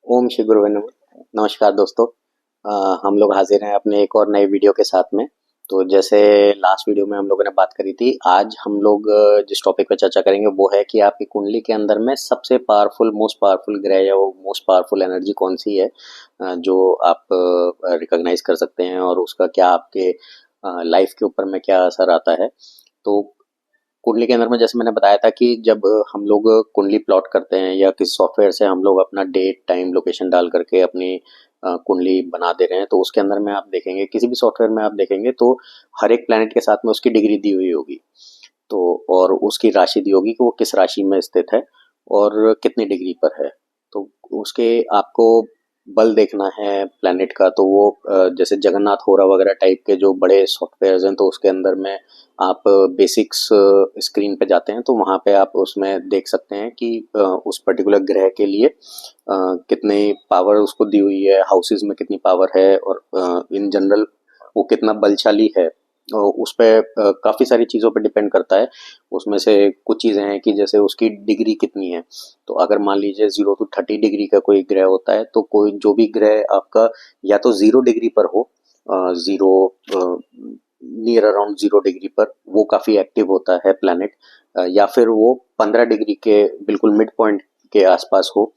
ओम श्री गुरुवे नमः। नमस्कार दोस्तों। हम लोग हाजिर हैं अपने एक और नए वीडियो के साथ में। तो जैसे लास्ट वीडियो में हम लोगों ने बात करी थी, आज हम लोग जिस टॉपिक पे चर्चा करेंगे वो है कि आपकी कुंडली के अंदर में सबसे पावरफुल, मोस्ट पावरफुल ग्रह या वो मोस्ट पावरफुल एनर्जी कौन सी है, जो आप रिकॉग्नाइज कर सकते हैं और उसका क्या आपके लाइफ के ऊपर में क्या असर आता है। तो कुंडली के अंदर में जैसे मैंने बताया था कि जब हम लोग कुंडली प्लॉट करते हैं या किसी सॉफ्टवेयर से हम लोग अपना डेट टाइम लोकेशन डाल करके अपनी कुंडली बना दे रहे हैं, तो उसके अंदर में आप देखेंगे, किसी भी सॉफ्टवेयर में आप देखेंगे तो हर एक प्लैनेट के साथ में उसकी डिग्री दी हुई होगी। तो और उसकी राशि दी होगी कि वो किस राशि में स्थित है और कितनी डिग्री पर है। तो उसके आपको बल देखना है प्लैनेट का, तो वो जैसे जगन्नाथ होरा वगैरह टाइप के जो बड़े सॉफ्टवेयर्स हैं, तो उसके अंदर में आप बेसिक्स स्क्रीन पे जाते हैं तो वहाँ पे आप उसमें देख सकते हैं कि उस पर्टिकुलर ग्रह के लिए कितनी पावर उसको दी हुई है, हाउसेज में कितनी पावर है और इन जनरल वो कितना बलशाली है। उस पे काफ़ी सारी चीज़ों पे डिपेंड करता है। उसमें से कुछ चीज़ें हैं कि जैसे उसकी डिग्री कितनी है। तो अगर मान लीजिए 0 to 30 डिग्री का कोई ग्रह होता है, तो कोई जो भी ग्रह आपका या तो 0 डिग्री पर हो, 0 नियर अराउंड 0 डिग्री पर, वो काफ़ी एक्टिव होता है प्लैनेट, या फिर वो 15 डिग्री के बिल्कुल मिड पॉइंट के आसपास हो,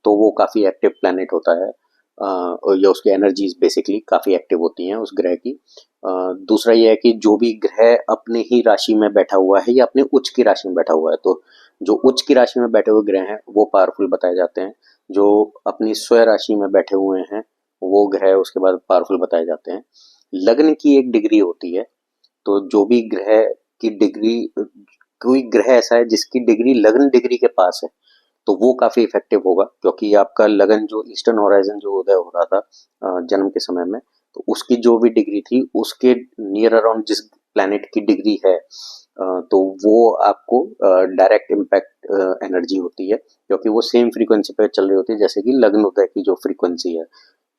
तो वो काफ़ी एक्टिव प्लैनेट होता है। या उसकी एनर्जीज बेसिकली काफ़ी एक्टिव होती हैं उस ग्रह की। दूसरा ये है कि जो भी ग्रह अपने ही राशि में बैठा हुआ है या अपने उच्च की राशि में बैठा हुआ है, तो जो उच्च की राशि में बैठे हुए ग्रह हैं वो पावरफुल बताए जाते हैं। जो अपनी स्व राशि में बैठे हुए हैं वो ग्रह उसके बाद पावरफुल बताए जाते हैं। लग्न की एक डिग्री होती है, तो जो भी ग्रह की डिग्री, कोई ग्रह ऐसा है जिसकी डिग्री लग्न डिग्री के पास है, तो वो काफ़ी इफेक्टिव होगा, क्योंकि आपका लगन जो ईस्टर्न होराइजन जो उदय हो रहा था जन्म के समय में, तो उसकी जो भी डिग्री थी उसके नियर अराउंड जिस प्लैनेट की डिग्री है, तो वो आपको डायरेक्ट इम्पैक्ट एनर्जी होती है, क्योंकि वो सेम फ्रीक्वेंसी पे चल रही होती है जैसे कि लग्न उदय की जो फ्रीक्वेंसी है।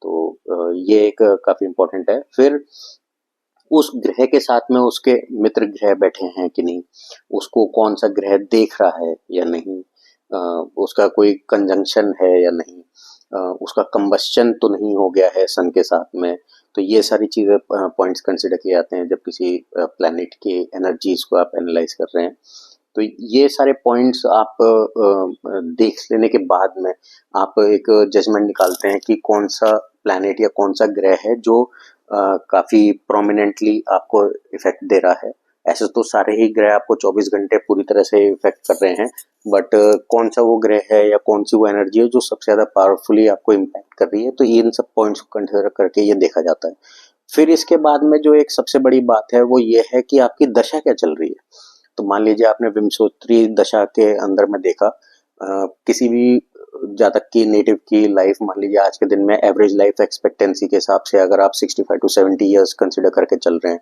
तो ये एक काफ़ी इंपॉर्टेंट है। फिर उस ग्रह के साथ में उसके मित्र ग्रह बैठे हैं कि नहीं, उसको कौन सा ग्रह देख रहा है या नहीं, उसका कोई कंजंक्शन है या नहीं, उसका कंबस्चन तो नहीं हो गया है सन के साथ में। तो ये सारी चीज़ें पॉइंट्स कंसिडर किए जाते हैं जब किसी प्लैनेट की एनर्जीज को आप एनालाइज कर रहे हैं। तो ये सारे पॉइंट्स आप देख लेने के बाद में आप एक जजमेंट निकालते हैं कि कौन सा प्लैनेट या कौन सा ग्रह है जो काफ़ी प्रोमिनेंटली आपको इफेक्ट दे रहा है। ऐसे तो सारे ही ग्रह आपको 24 घंटे पूरी तरह से इफेक्ट कर रहे हैं, बट कौन सा वो ग्रह है या कौन सी वो एनर्जी है जो सबसे ज़्यादा पावरफुली आपको इम्पैक्ट कर रही है, तो इन सब पॉइंट्स को कंसिडर करके ये देखा जाता है। फिर इसके बाद में जो एक सबसे बड़ी बात है वो ये है कि आपकी दशा क्या चल रही है। तो मान लीजिए आपने विंशोत्तरी दशा के अंदर में देखा, किसी भी जातक की नेटिव की लाइफ, मान लीजिए आज के दिन में एवरेज लाइफ एक्सपेक्टेंसी के हिसाब से अगर आप 65 to 70 ईयर्स कंसिडर करके चल रहे हैं,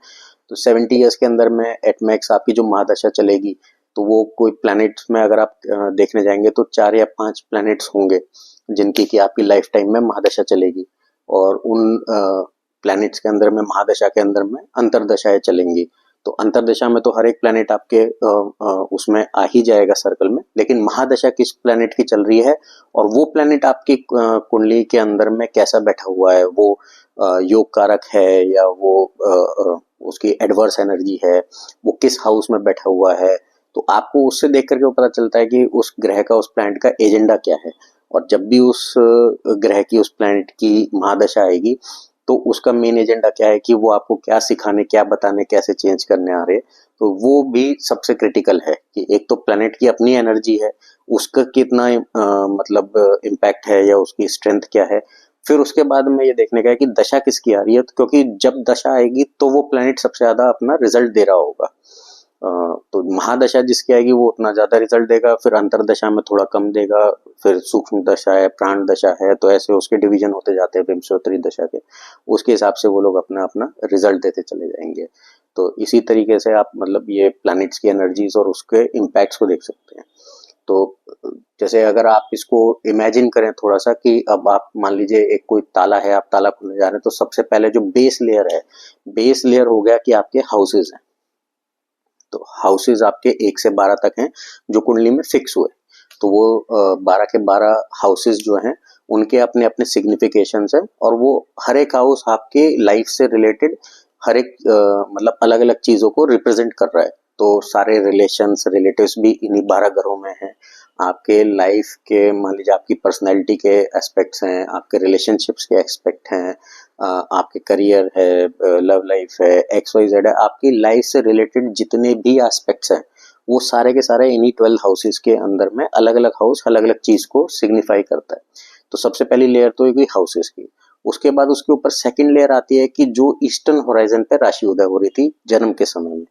तो 70 ईयर्स के अंदर में एट मैक्स आपकी जो महादशा चलेगी, तो वो कोई प्लैनेट्स में अगर आप देखने जाएंगे तो 4 या 5 प्लैनेट्स होंगे जिनकी कि आपकी लाइफ टाइम में महादशा चलेगी, और उन प्लैनेट्स के अंदर में महादशा के अंदर में अंतरदशाएं चलेंगी। तो अंतरदशा में तो हर एक प्लैनेट आपके उसमें आ ही जाएगा सर्कल में, लेकिन महादशा किस प्लैनेट की चल रही है और वो प्लैनेट आपकी कुंडली के अंदर में कैसा बैठा हुआ है, वो योग कारक है या वो उसकी एडवर्स एनर्जी है, वो किस हाउस में बैठा हुआ है, तो आपको उससे देख करके पता चलता है कि उस ग्रह का, उस प्लैनेट का एजेंडा क्या है। और जब भी उस ग्रह की, उस प्लैनेट की महादशा आएगी, तो उसका मेन एजेंडा क्या है कि वो आपको क्या सिखाने, क्या बताने, कैसे चेंज करने आ रहे हैं। तो वो भी सबसे क्रिटिकल है कि एक तो प्लैनेट की अपनी एनर्जी है, उसका कितना मतलब इम्पैक्ट है या उसकी स्ट्रेंथ क्या है। फिर उसके बाद में ये देखने का है कि दशा किसकी आ रही है, तो क्योंकि जब दशा आएगी तो वो प्लैनेट सबसे ज़्यादा अपना रिजल्ट दे रहा होगा। तो महादशा जिसकी आएगी वो उतना ज़्यादा रिजल्ट देगा, फिर अंतरदशा में थोड़ा कम देगा, फिर सूक्ष्म दशा है, प्राण दशा है, तो ऐसे उसके डिवीजन होते जाते हैं विंशोत्तरी दशा के। उसके हिसाब से वो लोग अपना अपना रिजल्ट देते चले जाएंगे। तो इसी तरीके से आप मतलब ये प्लैनेट्स की एनर्जीज और उसके इम्पैक्ट्स को देख सकते हैं। तो जैसे अगर आप इसको इमेजिन करें थोड़ा सा कि अब आप मान लीजिए एक कोई ताला है, आप ताला खोलने जा रहे हैं, तो सबसे पहले जो बेस लेयर है, बेस लेयर हो गया कि आपके हाउसेज हैं। तो हाउसेज आपके 1 से 12 तक हैं जो कुंडली में फिक्स हुए। तो वो 12 के 12 हाउसेस जो हैं उनके अपने अपने सिग्निफिकेशंस हैं, और वो हर एक हाउस आपके लाइफ से रिलेटेड हर एक मतलब अलग अलग चीजों को रिप्रेजेंट कर रहा है। तो सारे रिलेशंस रिलेटिव्स भी इन्हीं 12 घरों में हैं। आपके लाइफ के मान लीजिए आपकी पर्सनैलिटी के एस्पेक्ट्स हैं, आपके रिलेशनशिप्स के एस्पेक्ट हैं, आपके करियर है, लव लाइफ है, एक्स वाई जेड है, आपकी लाइफ से रिलेटेड जितने भी एस्पेक्ट्स हैं वो सारे के सारे इन्हीं 12 हाउसेस के अंदर में अलग अलग हाउस अलग अलग चीज को सिग्निफाई करता है। तो सबसे पहली लेयर तो एक हाउसेस की। उसके बाद उसके ऊपर सेकंड लेयर आती है कि जो ईस्टर्न होराइजन पे राशि उदय हो रही थी जन्म के समय में,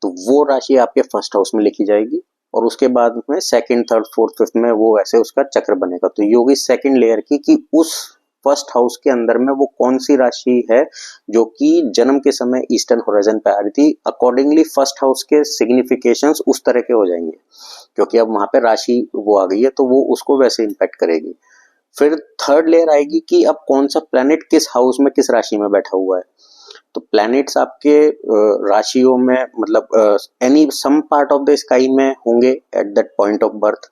तो वो राशि आपके फर्स्ट हाउस में लिखी जाएगी, और उसके बाद में सेकंड थर्ड फोर्थ फिफ्थ में वो ऐसे उसका चक्र बनेगा। तो ये होगी सेकंड लेयर की कि उस फर्स्ट हाउस के अंदर में वो कौन सी राशि है जो कि जन्म के समय ईस्टर्न होराइजन पे आ रही थी। अकॉर्डिंगली फर्स्ट हाउस के सिग्निफिकेशंस उस तरह के हो जाएंगे, क्योंकि अब वहां पे राशि वो आ गई है तो वो उसको वैसे इम्पैक्ट करेगी। फिर थर्ड लेयर आएगी कि अब कौन सा प्लैनेट किस हाउस में किस राशि में बैठा हुआ है। तो प्लैनेट्स आपके राशियों में मतलब any some part of the sky में होंगे at that point of birth.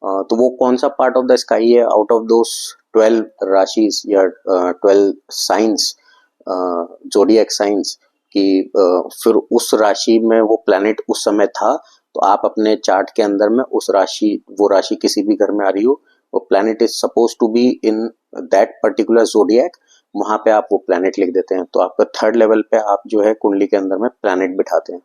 तो वो कौन सा पार्ट ऑफ द स्काई है आउट ऑफ दोस 12 राशिज या 12 साइंस, जोडियक साइंस कि फिर उस राशि में वो प्लैनेट उस समय था। तो आप अपने चार्ट के अंदर में उस राशि वो राशि किसी भी घर में आ रही हो, वो planet is suppose to be in that particular zodiac, वहां पे आप वो प्लैनेट लिख देते हैं। तो आपका थर्ड लेवल पे आप जो है कुंडली के अंदर में प्लैनेट बिठाते हैं,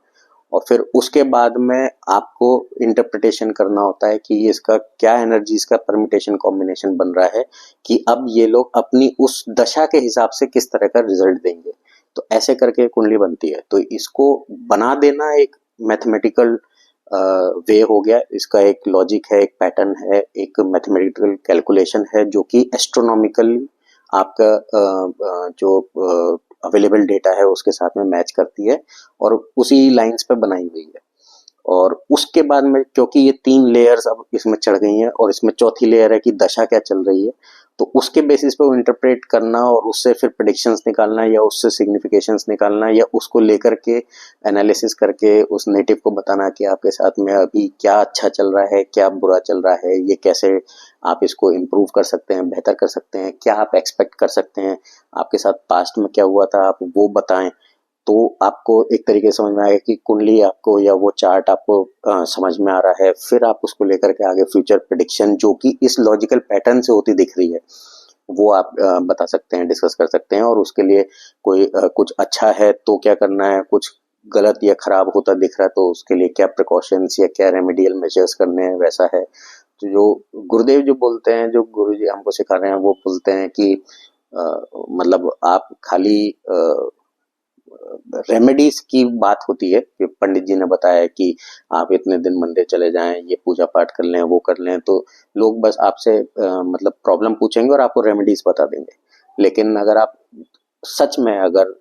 और फिर उसके बाद में आपको इंटरप्रिटेशन करना होता है कि ये इसका क्या एनर्जीज का परम्यूटेशन कॉम्बिनेशन बन रहा है कि अब ये लोग अपनी उस दशा के हिसाब से किस तरह का रिजल्ट देंगे। तो ऐसे करके कुंडली बनती है। तो इसको बना देना एक मैथमेटिकल वे हो गया, इसका एक लॉजिक है, एक पैटर्न है, एक मैथमेटिकल कैलकुलेशन है जो कि एस्ट्रोनॉमिकल आपका जो अवेलेबल डेटा है उसके साथ में मैच करती है और उसी लाइंस पे बनाई हुई है। और उसके बाद में क्योंकि ये 3 लेयर्स अब इसमें चढ़ गई हैं और इसमें चौथी लेयर है कि दशा क्या चल रही है, तो उसके बेसिस पे वो इंटरप्रेट करना और उससे फिर प्रेडिक्शंस निकालना या उससे सिग्निफिकेशंस निकालना या उसको लेकर के एनालिसिस करके उस नेटिव को बताना कि आपके साथ में अभी क्या अच्छा चल रहा है, क्या बुरा चल रहा है, ये कैसे आप इसको इम्प्रूव कर सकते हैं, बेहतर कर सकते हैं, क्या आप एक्सपेक्ट कर सकते हैं, आपके साथ पास्ट में क्या हुआ था आप वो बताएं। तो आपको एक तरीके से समझ में आएगा कि कुंडली आपको या वो चार्ट आपको समझ में आ रहा है। फिर आप उसको लेकर के आगे फ्यूचर प्रेडिक्शन जो कि इस लॉजिकल पैटर्न से होती दिख रही है वो आप बता सकते हैं, डिस्कस कर सकते हैं। और उसके लिए कोई कुछ अच्छा है तो क्या करना है, कुछ गलत या खराब होता दिख रहा है तो उसके लिए क्या प्रिकॉशंस या क्या रेमेडियल मेजर्स करने हैं, वैसा है। तो जो गुरुदेव जो बोलते हैं, जो गुरु जी हमको सिखा रहे हैं, वो बोलते हैं कि मतलब आप खाली रेमेडीज की बात होती है कि पंडित जी ने बताया कि आप इतने दिन मंदिर चले जाएं, ये पूजा पाठ कर लें, वो कर लें, तो लोग बस आपसे मतलब प्रॉब्लम पूछेंगे और आपको रेमेडीज बता देंगे। लेकिन अगर आप सच में अगर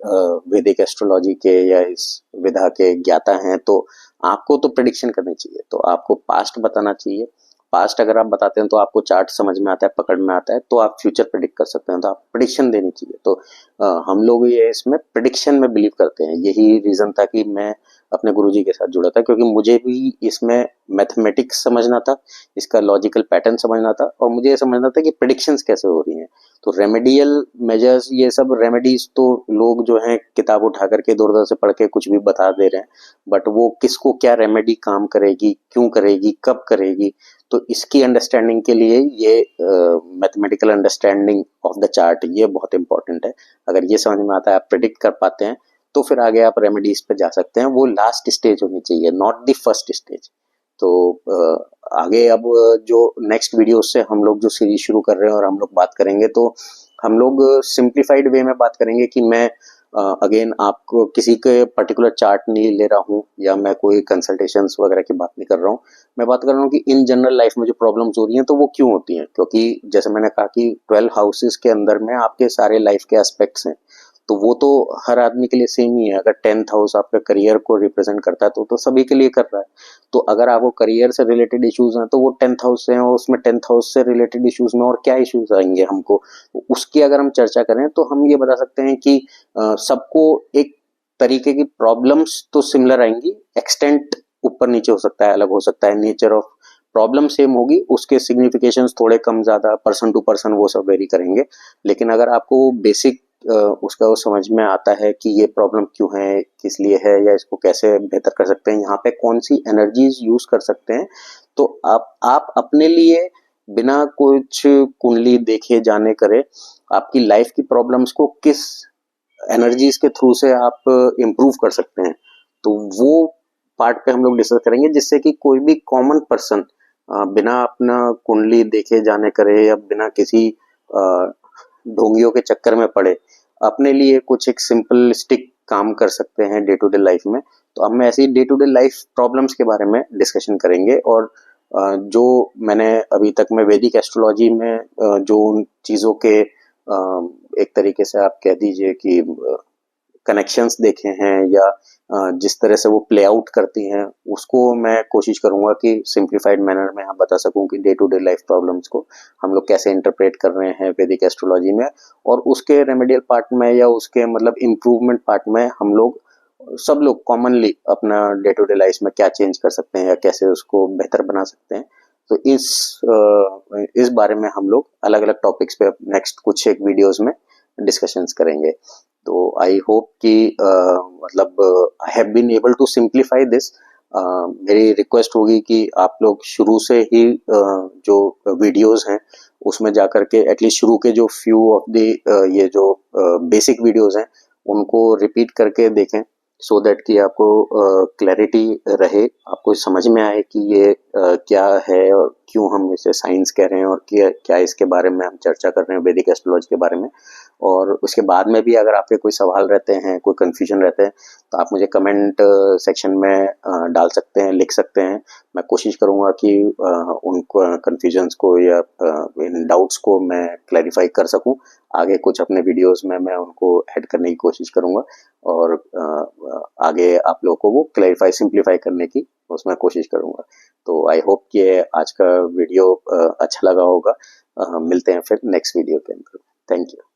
वैदिक एस्ट्रोलॉजी के या इस विधा के ज्ञाता हैं तो आपको तो प्रिडिक्शन करनी चाहिए, तो आपको पास्ट बताना चाहिए। पास्ट अगर आप बताते हैं तो आपको चार्ट समझ में आता है, पकड़ में आता है, तो आप फ्यूचर प्रिडिक्ट कर सकते हैं, तो आप प्रिडिक्शन देनी चाहिए। तो हम लोग ये इसमें प्रिडिक्शन में बिलीव करते हैं। यही रीजन था कि मैं अपने गुरुजी के साथ जुड़ा था, क्योंकि मुझे भी इसमें मैथमेटिक्स समझना था, इसका लॉजिकल पैटर्न समझना था, और मुझे ये समझना था कि प्रिडिक्शंस कैसे हो रही हैं। तो रेमेडियल मेजर्स ये सब रेमेडीज तो लोग जो हैं किताब उठा करके इधर उधर से पढ़ के कुछ भी बता दे रहे हैं, बट वो किसको क्या रेमेडी काम करेगी, क्यों करेगी, कब करेगी, तो इसकी अंडरस्टैंडिंग के लिए ये mathematical understanding of the chart ये बहुत इंपॉर्टेंट है। अगर ये समझ में आता है, आप प्रिडिक्ट कर पाते हैं, तो फिर आगे आप रेमेडीज पे जा सकते हैं। वो लास्ट स्टेज होनी चाहिए, नॉट द फर्स्ट स्टेज। तो आगे अब जो नेक्स्ट वीडियो से हम लोग जो सीरीज शुरू कर रहे हैं और हम लोग बात करेंगे, तो हम लोग सिंप्लीफाइड वे में बात करेंगे कि मैं अगेन आपको किसी के पर्टिकुलर चार्ट नहीं ले रहा हूँ या मैं कोई कंसल्टेशंस वगैरह की बात नहीं कर रहा हूँ। मैं बात कर रहा हूँ कि इन जनरल लाइफ में जो प्रॉब्लम्स हो रही हैं तो वो क्यों होती हैं, क्योंकि जैसे मैंने कहा कि 12 हाउसेस के अंदर में आपके सारे लाइफ के एस्पेक्ट्स हैं, तो वो तो हर आदमी के लिए सेम ही है। अगर 10th हाउस आपका करियर को रिप्रेजेंट करता है तो सभी के लिए कर रहा है। तो अगर आपको करियर से रिलेटेड इश्यूज हैं तो वो 10th हाउस से हैं, और उसमें 10th हाउस से रिलेटेड इश्यूज में और क्या इश्यूज आएंगे हमको, तो उसकी अगर हम चर्चा करें तो हम ये बता सकते हैं कि सबको एक तरीके की प्रॉब्लम्स तो सिमिलर आएंगी, एक्सटेंट ऊपर नीचे हो सकता है, अलग हो सकता है, नेचर ऑफ प्रॉब्लम सेम होगी, उसके सिग्निफिकेशंस थोड़े कम ज़्यादा पर्सन टू पर्सन वो सब वेरी करेंगे। लेकिन अगर आपको बेसिक उसका वो समझ में आता है कि ये प्रॉब्लम क्यों है, किस लिए है, या इसको कैसे बेहतर कर सकते हैं, यहाँ पे कौन सी एनर्जीज यूज कर सकते हैं, तो आप अपने लिए बिना कुछ कुंडली देखे जाने करे आपकी लाइफ की प्रॉब्लम्स को किस एनर्जीज के थ्रू से आप इम्प्रूव कर सकते हैं, तो वो पार्ट पे हम लोग डिस्कस करेंगे, जिससे कि कोई भी कॉमन पर्सन बिना अपना कुंडली देखे जाने करे या बिना किसी ढोंगियों के चक्कर में पड़े अपने लिए कुछ एक सिंपलिस्टिक काम कर सकते हैं डे टू डे लाइफ में। तो अब मैं ऐसी day to day life problems के बारे में डिस्कशन करेंगे, और जो मैंने अभी तक में वैदिक एस्ट्रोलॉजी में जो उन चीज़ों के एक तरीके से आप कह दीजिए कि कनेक्शंस देखे हैं, या जिस तरह से वो प्ले आउट करती हैं, उसको मैं कोशिश करूंगा कि सिंप्लीफाइड मैनर में हम बता सकूं कि day to day life problems को हम लोग कैसे इंटरप्रेट कर रहे हैं वैदिक एस्ट्रोलॉजी में, और उसके रेमेडियल पार्ट में या उसके मतलब इम्प्रूवमेंट पार्ट में हम लोग सब लोग कॉमनली अपना डे टू डे लाइफ में क्या चेंज कर सकते हैं या कैसे उसको बेहतर बना सकते हैं। तो इस बारे में हम लोग अलग अलग टॉपिक्स पे नेक्स्ट कुछ एक वीडियोस में डिस्कशंस करेंगे। तो आई होप कि मतलब I have been able to simplify this. मेरी रिक्वेस्ट होगी कि आप लोग शुरू से ही जो वीडियोस हैं उसमें जाकर के एटलीस्ट शुरू के जो फ्यू ऑफ द ये जो बेसिक वीडियोस हैं उनको रिपीट करके देखें, सो दैट कि आपको क्लैरिटी रहे, आपको समझ में आए कि ये क्या है और क्यों हम इसे साइंस कह रहे हैं, और क्या इसके बारे में हम चर्चा कर रहे हैं वैदिक एस्ट्रोलॉजी के बारे में। और उसके बाद में भी अगर आपके कोई सवाल रहते हैं, कोई कन्फ्यूजन रहते हैं, तो आप मुझे कमेंट सेक्शन में डाल सकते हैं, लिख सकते हैं। मैं कोशिश करूंगा कि उन कन्फ्यूजन्स को या इन डाउट्स को मैं क्लैरिफाई कर सकूं। आगे कुछ अपने वीडियोस में मैं उनको ऐड करने की कोशिश करूंगा, और आगे आप लोगों को वो क्लैरिफाई सिंप्लीफाई करने की उसमें कोशिश करूंगा। तो आई होप कि आज का वीडियो अच्छा लगा होगा। मिलते हैं फिर नेक्स्ट वीडियो के अंदर। Thank you.